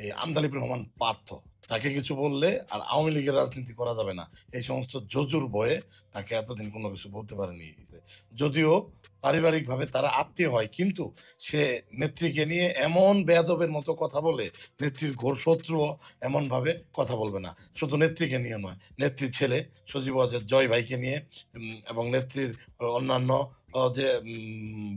এই আন্দালিব রহমান পার্থ, তাকে কিছু বললে আর আওয়ামী লীগের রাজনীতি করা যাবে না, এই সমস্ত জজুর ভয়ে তাকে এতদিন কোনো কিছু বলতে পারেনি। যদিও পারিবারিকভাবে তারা আত্মীয় হয়, কিন্তু সে নেত্রীকে নিয়ে এমন বেয়াদবের মতো কথা বলে, নেত্রীর ঘোর শত্রু এমন ভাবে কথা বলবে না। শুধু নেত্রীকে নিয়ে নয়, নেত্রীর ছেলে সজীব ওয়াজেদ জয় ভাইকে নিয়ে এবং নেত্রীর অন্যান্য যে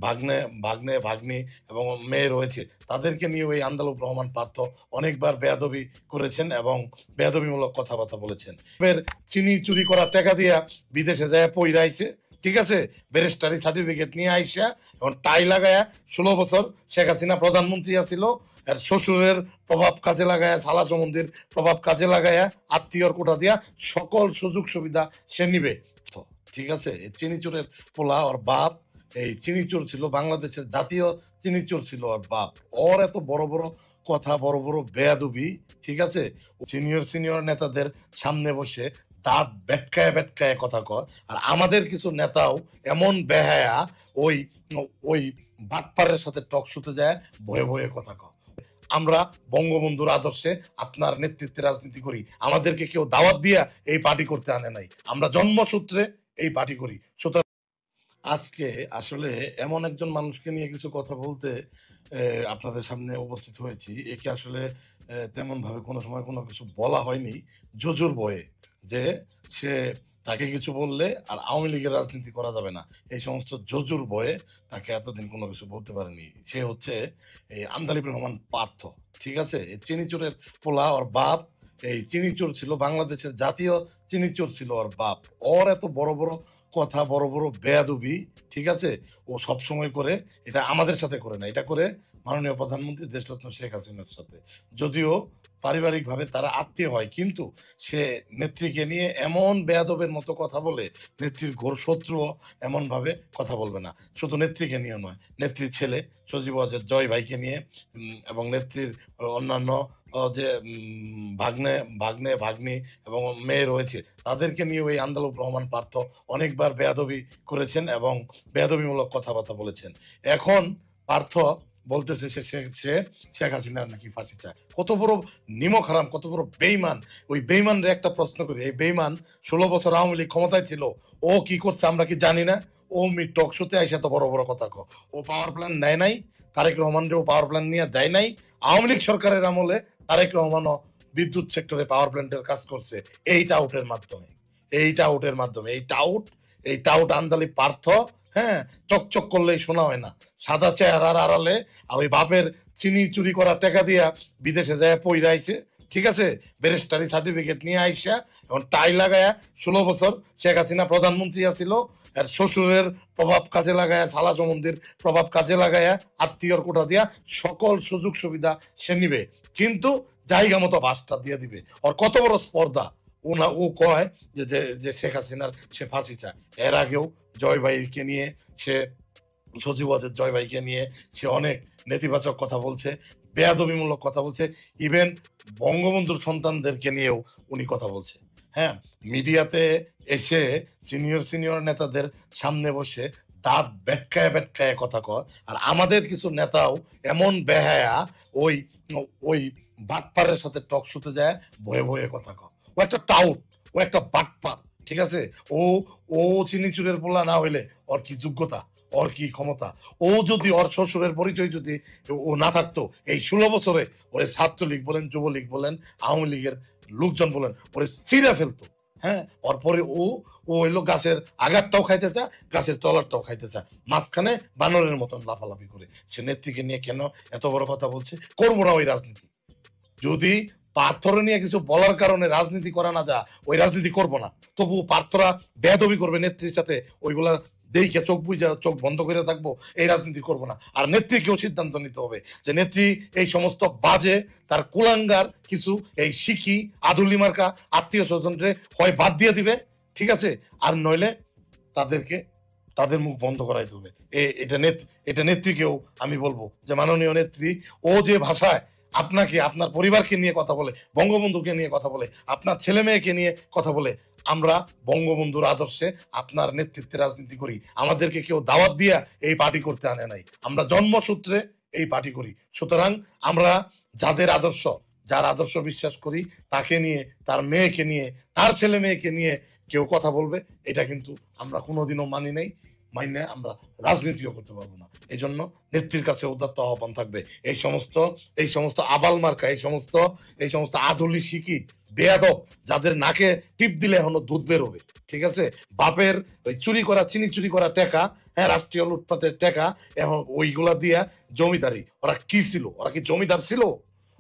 ভাগ্নে ভাগ্নে ভাগ্নি এবং মেয়ে রয়েছে, তাদেরকে নিয়ে ওই আন্দালুব রহমান পার্থ অনেকবার বেয়াদবি করেছেন এবং বেয়াদবিমূলক কথাবার্তা বলেছেন। এর চিনি চুরি করা টাকা দিয়া বিদেশে যায় পইরাইছে, ঠিক আছে, ব্যারিস্টারি সার্টিফিকেট নিয়ে আইসা এবং টাই লাগায়া 16 বছর শেখ হাসিনা প্রধানমন্ত্রী আছিল, আর শ্বশুরের প্রভাব কাজে লাগায়া, সালা সম্বন্ধীর প্রভাব কাজে লাগায়া, আত্মীয়র কোটা দিয়া সকল সুযোগ সুবিধা সে নিবে। ঠিক আছে, চিনিচুরের পোলা ওর বাপ এই চিনিচুর ছিল, বাংলাদেশের জাতীয় চিনিচুর ছিল ওর বাপ। ওর এত বড় বড় কথা, বড় বড় বেয়াদবি, ঠিক আছে, সিনিয়র নেতাদের সামনে বসে দাঁত বেটকায় বেটকায় কথা কয়। আর আমাদের কিছু নেতাও এমন বেহায়া, ওই ওই বাটপারের সাথে টক শুতে যায়, ভয়ে ভয়ে কথা কয়। আমরা বঙ্গবন্ধুর আদর্শে আপনার নেতৃত্বে রাজনীতি করি, আমাদেরকে কেউ দাওয়াত দিয়া এই পার্টি করতে আনে নাই, আমরা জন্মসূত্রে এই পার্টি করি। সুতরাং আজকে আসলে এমন একজন মানুষকে নিয়ে কিছু কথা বলতে আপনাদের সামনে উপস্থিত হয়েছি। একে আসলে তেমন ভাবে কোনো সময় কোনো কিছু বলা হয়নি, জজুর বয়ে, যে সে তাকে কিছু বললে আর আওয়ামী লীগের রাজনীতি করা যাবে না, এই সমস্ত জজুর বয়ে তাকে এতদিন কোনো কিছু বলতে পারেনি। সে হচ্ছে এই আন্দালিব রহমান পার্থ, ঠিক আছে, এই চিনিচুরের পোলা ওর বাপ এই চিনিচুর ছিল, বাংলাদেশের জাতীয় চিনিচুর ছিল ওর বাপ। ওর এত বড় বড় কথা, বড় বড় বেয়াদবি, ঠিক আছে, ও সব সময় করে। এটা আমাদের সাথে করে না, এটা করে মাননীয় প্রধানমন্ত্রী দেশরত্ন শেখ হাসিনার সাথে। যদিও পারিবারিকভাবে তারা আত্মীয় হয়, কিন্তু সে নেত্রীকে নিয়ে এমন বেয়াদবের মতো কথা বলে, নেত্রীর ঘোর শত্রু এমন ভাবে কথা বলবে না। শুধু নেত্রীকে নিয়ে নয়, নেত্রীর ছেলে সজীব ওয়াজেদ জয় ভাইকে নিয়ে এবং নেত্রীর অন্যান্য যে ভাগ্নে ভাগ্নে ভাগ্নি এবং মেয়ে রয়েছে, তাদেরকে নিয়ে ওই আন্দালুব রহমান পার্থ অনেকবার বেয়াদবি করেছেন এবং বেয়াদবিমূলক কথাবার্তা বলেছেন। এখন পার্থ বলতেছে সে শেখ হাসিনার নাকি ফাঁসি চায়। কত বড় নিমক হারাম, কত বড় বেইমান। ওই বেইমানরে একটা প্রশ্ন করি, এই বেইমান 16 বছর আওয়ামী লীগ ক্ষমতায় ছিল, ও কি করছে আমরা কি জানি না? ও টক শোতে আইসা তো বড় বড় কথা কো। ও পাওয়ার প্ল্যান নেয় নাই, তারেক রহমানরেও পাওয়ার প্ল্যান নিয়ে দেয় নাই। আওয়ামী লীগ সরকারের আমলে তারেক রহমানও বিদ্যুৎ সেক্টরে পাওয়ার প্ল্যান্টের কাজ করছে, এই টাউটের মাধ্যমে, এই টাউট আন্দালি পার্থ। হ্যাঁ, চকচক করলেই শোনা হয় না, সাদা চেহারার আড়ালে আর ওই বাপের চিনি চুরি করা টাকা দিয়া বিদেশে যায় পইরাইছে, ঠিক আছে, ব্যারিস্টারি সার্টিফিকেট নিয়ে আইসা এবং টাই লাগায়া 16 বছর শেখ হাসিনা প্রধানমন্ত্রী আছিল, আর শ্বশুরের প্রভাব কাজে লাগায়া, সালা সম্বন্ধীর প্রভাব কাজে লাগায়া, আত্মীয়র কোটা দিয়া সকল সুযোগ সুবিধা সে নিবে, কিন্তু জায়গা মতো বাসটা দিয়ে দিবে। ওর কত বড় স্পর্ধা! ও কয় যে শেখ হাসিনার সে ফাঁসি চায়। এর আগেও জয় ভাইকে নিয়ে, সে সজীব ওয়াজেদ জয় ভাইকে নিয়ে সে অনেক নেতিবাচক কথা বলছে, বেয়াদবিমূলক কথা বলছে। ইভেন বঙ্গবন্ধুর সন্তানদেরকে নিয়েও উনি কথা বলছে। হ্যাঁ, মিডিয়াতে এসে সিনিয়র নেতাদের সামনে বসে দাঁত বেটকায় বেটকায় কথা কয়। আর আমাদের কিছু নেতাও এমন বেহায়া, ওই ওই বাটপারের সাথে টক শুতে যায়, ভয়ে ভয়ে কথা কয়। ও একটা টাউট, ও একটা বাটপার, ঠিক আছে। ও ও চিনিচুরের পোলা না হইলে ওর কি যোগ্যতা, ওর কি ক্ষমতা? ও যদি, ওর শ্বশুরের পরিচয় যদি ও না থাকতো, এই 16 বছরে ওরে ছাত্রলীগ বলেন, যুবলীগ বলেন, আওয়ামী লীগের লোকজন বলেন, ওরে ছিঁড়ে ফেলতো। হ্যাঁ, ওর পরে ও হইলো গাছের আগারটাও খাইতে চায়, গাছের তলারটাও খাইতে চায়, মাঝখানে বানরের মতন লাফালাফি করে। সে নেত্রীকে নিয়ে কেন এত বড় কথা বলছে? করবো না ওই রাজনীতি। যদি পাথর নিয়ে কিছু বলার কারণে রাজনীতি করা না যা, ওই রাজনীতি করবো না। তবু পার্থরা বেয়াদবি করবে নেত্রীর সাথে, ওইগুলা দেখে চোখ বুঝা চোখ বন্ধ করে থাকবো, এই রাজনীতি করবো না। আর নেত্রীকেও সিদ্ধান্ত নিতে হবে যে নেত্রী এই সমস্ত বাজে, তার কুলাঙ্গার কিছু এই শিখি আধুলি মার্কা আত্মীয় স্বজনরে হয় বাদ দিয়ে দিবে, ঠিক আছে, আর নইলে তাদেরকে তাদের মুখ বন্ধ করাইতে হবে। এটা নেত্রীকেও আমি বলবো যে মাননীয় নেত্রী, ও যে ভাষায় আপনাকে, আপনার পরিবারকে নিয়ে কথা বলে, বঙ্গবন্ধুকে নিয়ে কথা বলে, আপনার ছেলে মেয়েকে নিয়ে কথা বলে, আমরা বঙ্গবন্ধুর আদর্শে আপনার নেতৃত্বে রাজনীতি করি, আমাদেরকে কেউ দাওয়াত দিয়া এই পার্টি করতে আনে নাই, আমরা জন্মসূত্রে এই পার্টি করি। সুতরাং আমরা যাদের আদর্শ যার আদর্শ বিশ্বাস করি তাকে নিয়ে, তার মেয়েকে নিয়ে, তার ছেলে মেয়েকে নিয়ে কেউ কথা বলবে, এটা কিন্তু আমরা কোনোদিনও মানি নাই, মাইনে আমরা রাজনীতিও করতে পারবো না। এই জন্য নেত্রীর কাছে উদাত্ত আহ্বান থাকবে, এই সমস্ত আবাল মার্কা, এই সমস্ত আধুলি শিকি বেয়াদব, যাদের নাকে টিপ দিলে এখনো দুধ বেরোবে, ঠিক আছে, বাপের ওই চুরি করা, চিনি চুরি করা টাকা, হ্যাঁ, রাষ্ট্রীয় লুটপাটের টাকা, এখন ওইগুলা দিয়া জমিদারি। ওরা কি ছিল? ওরা কি জমিদার ছিল?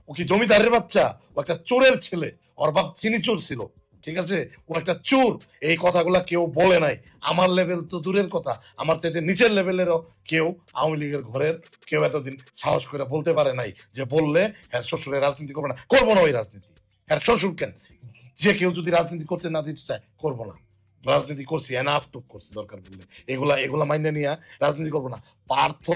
ও কি জমিদারের বাচ্চা? ও একটা চোরের ছেলে, ওর বাপ চিনি চোর ছিল, ঠিক আছে, ও একটা চোর। এই কথাগুলা কেউ বলে নাই। আমার লেভেল তো দূরের কথা, আমার চাইতে নিচের লেভেলেরও কেউ আওয়ামী লীগের ঘরের কেউ এতদিন সাহস করে বলতে পারে নাই যে বললে হ্যাঁ শ্বশুরের রাজনীতি করবে না, করবো না ওই রাজনীতি। হ্যাঁ শ্বশুর কেন, যে কেউ যদি রাজনীতি করতে না দিতে চায় করবো না, রাজনীতি করছি এনাফ টুক করছি, দরকার পড়লে এগুলা এগুলা মাইনে নিয়ে রাজনীতি করবো না। পার্থ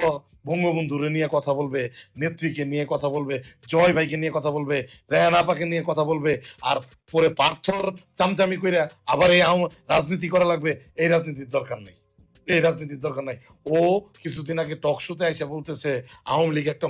বঙ্গবন্ধুরে নিয়ে কথা বলবে, নেত্রীকে নিয়ে কথা বলবে, জয় ভাইকে নিয়ে কথা বলবে, রেহান আপাকে নিয়ে কথা বলবে, আর পরে পার্থর চামচামি করে আবার এই রাজনীতি করা লাগবে। এই রাজনীতির দরকার নেই, এই রাজনীতির দরকার নাই। ও কিছুদিন আগে টক শোতে এসে বলতেছে আওয়ামী লীগ একটা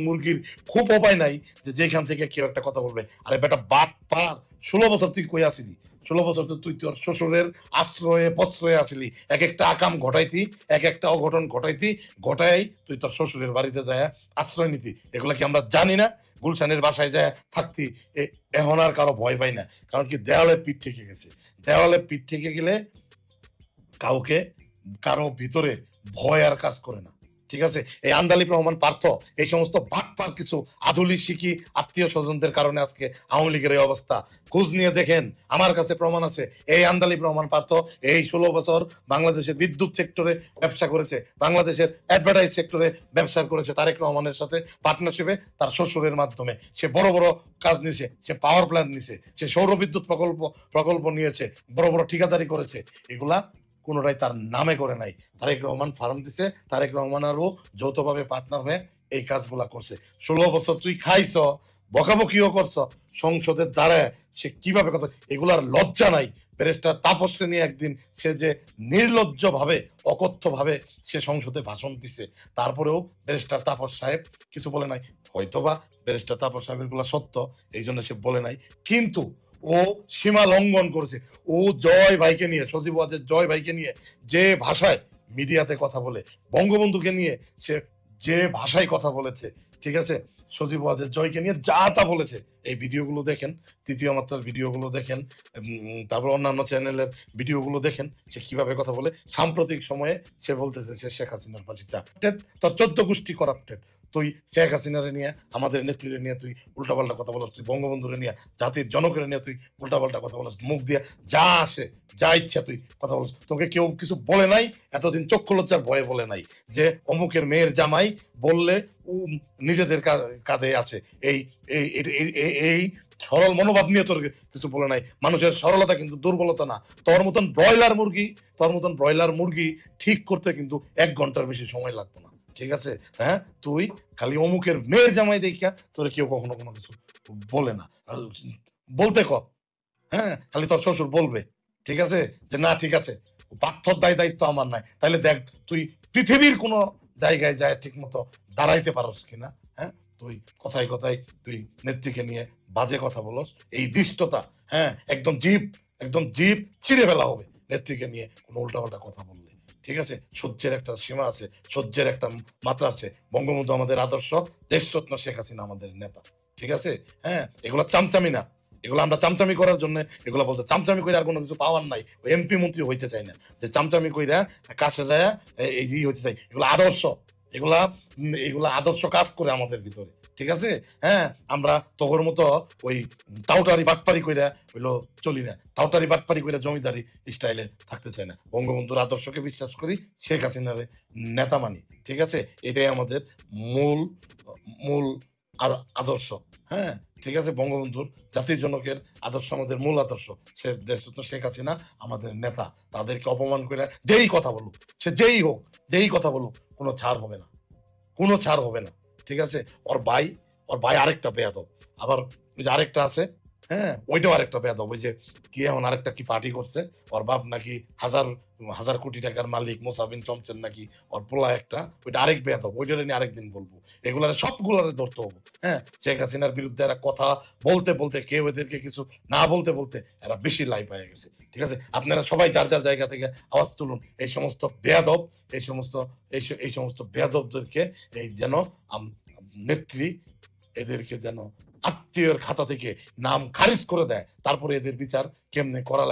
মুরগির খুব উপায় নাই যে যেখান থেকে কেউ একটা কথা বলবে। আরে বেটা বাট পার, 16 বছর তুই কই আসিলি? 16 বছর তো তুই তোর শ্বশুরের আশ্রয়ে প্রশ্রয়ে আসিলি, এক একটা আকাম ঘটাইতি, এক একটা অঘটন ঘটাইতি, ঘটাই তুই তোর শ্বশুরের বাড়িতে যায় আশ্রয় নিতি। এগুলা কি আমরা জানি না? গুলশানের বাসায় যায় থাকতি, এখন আর কারো ভয় পাই না। কারণ কি, দেওয়ালে পিঠ থেকে গেছে। দেওয়ালে পিঠ থেকে গেলে কাউকে, কারো ভিতরে ভয় আর কাজ করে না, ঠিক আছে। এই আন্দালিব রহমান পার্থ, এই সমস্ত বাটপার কিছু আধুলি শিখি আত্মীয় স্বজনদের কারণে আজকে আওয়ামী লীগের এই অবস্থা। খোঁজ নিয়ে দেখেন, আমার কাছে প্রমাণ আছে। এই আন্দালিব রহমান পার্থ এই 16 বছর বাংলাদেশের বিদ্যুৎ সেক্টরে ব্যবসা করেছে, বাংলাদেশের অ্যাডভার্টাইজ সেক্টরে ব্যবসা করেছে তারেক রহমানের সাথে পার্টনারশিপে, তার শ্বশুরের মাধ্যমে। সে বড় বড় কাজ নিছে, সে পাওয়ার প্ল্যান্ট নিছে, সে সৌর বিদ্যুৎ প্রকল্প নিয়েছে, বড় বড় ঠিকাদারি করেছে। এগুলা কোনোটাই তার নামে করে নাই। তারেক রহমান ফার্ম দিছে, তারেক রহমান আরও যৌথভাবে পার্টনার হয়ে এই কাজগুলা করছে। 16 বছর তুই খাইছ, বকাবকিও করছ, সংসদের দ্বারায় সে কিভাবে কথা, এগুলার লজ্জা নাই। ব্যারিস্টার তাপসকে নিয়ে একদিন সে যে নির্লজ্জ ভাবে, অকথ্য ভাবে সে সংসদে ভাষণ দিছে, তারপরেও ব্যারিস্টার তাপস সাহেব কিছু বলে নাই। হয়তোবা ব্যারিস্টার তাপস সাহেবের গুলা সত্য, এই জন্য সে বলে নাই, কিন্তু ও সীমা লঙ্ঘন করেছে। ও জয় ভাইকে নিয়ে, সজীব ওয়াজেদ জয় ভাইকে নিয়ে যে ভাষায় মিডিয়াতে কথা বলে, বঙ্গবন্ধুকে নিয়ে সে যে ভাষায় কথা বলেছে, ঠিক আছে, সজীব ওয়াজেদ জয়কে নিয়ে যা তা বলেছে, এই ভিডিওগুলো দেখেন, তৃতীয় মাত্রার ভিডিওগুলো দেখেন, তারপর অন্যান্য চ্যানেলের ভিডিওগুলো দেখেন, সে কিভাবে কথা বলে। সাম্প্রতিক সময়ে সে বলতেছে সে শেখ হাসিনার পাশে চা, তোর 14 গোষ্ঠী করাপ্টেড। তুই শেখ হাসিনারে নিয়ে, আমাদের নেত্রীরে নিয়ে তুই উল্টাপাল্টা কথা বলস, তুই বঙ্গবন্ধুরে নিয়ে, জাতির জনকের নিয়ে তুই উল্টাপাল্টা কথা বলস, মুখ দিয়ে যা আসে যা ইচ্ছা তুই কথা বলস। তোকে কেউ কিছু বলে নাই, এতদিন চক্ষু লজ্জার ভয়ে বলে নাই যে অমুকের মেয়ের জামাই বললে নিজেদের কাঁধে আছে। এই এই এই সরল মনোভাব নিয়ে তোর কিছু বলে নাই। মানুষের সরলতা কিন্তু দুর্বলতা না। তোর মতন ব্রয়লার মুরগি ঠিক করতে কিন্তু 1 ঘন্টার বেশি সময় লাগবে না, ঠিক আছে। হ্যাঁ, তুই খালি অমুকের মেয়ের জামাই দেখা তোর কেউ কখনো কোনো কিছু বলে না, বলতে ক, হ্যাঁ, খালি তোর শ্বশুর বলবে, ঠিক আছে, যে না ঠিক আছে, পার্থর দায়িত্ব আমার নাই। তাহলে দেখ তুই পৃথিবীর কোন জায়গায় যায় ঠিক মতো দাঁড়াইতে পারস কিনা। হ্যাঁ, তুই কথায় কথায় তুই নেত্রীকে নিয়ে বাজে কথা বলস, এই দৃষ্টতা, হ্যাঁ, একদম জিভ ছিঁড়ে ফেলা হবে নেত্রীকে নিয়ে কোনো উল্টাপাল্টা কথা বললে, ঠিক আছে। সহ্যের একটা সীমা আছে, সহ্যের একটা মাত্রা আছে। বঙ্গবন্ধু আমাদের আদর্শ, দেশরত্ন শেখ হাসিনা আমাদের নেতা, ঠিক আছে। হ্যাঁ, এগুলো চামচামি না, এগুলো আমরা চামচামি করার জন্য এগুলো বলতে, চামচামি করে আর কোনো কিছু পাওয়ার নাই। এমপি মন্ত্রী হইতে চাই না যে চামচামি কইরা কাছে যায় এই হইতে চাই। এগুলো আদর্শ, এগুলা আদর্শ কাজ করে আমাদের ভিতরে, ঠিক আছে। হ্যাঁ, আমরা তোর মতো ওই টাউটারি বাটপারি কইরা হইলো চলি না, টাউটারি বাটপারি কইরা জমিদারি স্টাইলে থাকতে চাই না। বঙ্গবন্ধুর আদর্শকে বিশ্বাস করি, শেখ হাসিনার নেতা মানি, ঠিক আছে। এটাই আমাদের মূল মূল আদর্শ। হ্যাঁ, ঠিক আছে, বঙ্গবন্ধুর জাতির জনকের আদর্শ আমাদের মূল আদর্শ। সে দেশরত্ন শেখ হাসিনা আমাদের নেতা। তাদেরকে অপমান করে যেই কথা বলুক, সে যেই হোক, যেই কথা বলুক, কোনো ছাড় হবে না, কোনো ছাড় হবে না, ঠিক আছে। ওর ভাই আরেকটা বেয়াদব, আবার ওই যে আরেকটা আছে, হ্যাঁ? ওইটাও আরেকটা বেয়াদব। ওই যে কি এখন আরেকটা কি পার্টি করছে। ওর বাপ নাকি হাজার কোটি টাকার মালিক মোসা বিন শমসের নাকি ওর পোলা একটা। ওইটা আরেক বেয়াদব। ওইটারে নিয়ে আরেকদিন বলব। এগুলারে সবগুলারে ধরতে হবে। হ্যাঁ? শেখ হাসিনার বিরুদ্ধে এরা কথা বলতে কেউ এদেরকে কিছু না বলতে এরা বেশি লাই পেয়ে গেছে। ঠিক আছে? আপনারা সবাই যার জায়গা থেকে আওয়াজ তুলুন। এই সমস্ত বেয়াদব, এই সমস্ত বেয়াদবদেরকে এই যেন আম নেত্রী এদেরকে যেন আত্মীয়ের খাতা থেকে নাম খারিজ করে দেয়। তারপরে এদের বিচার কেমনে করা লাগে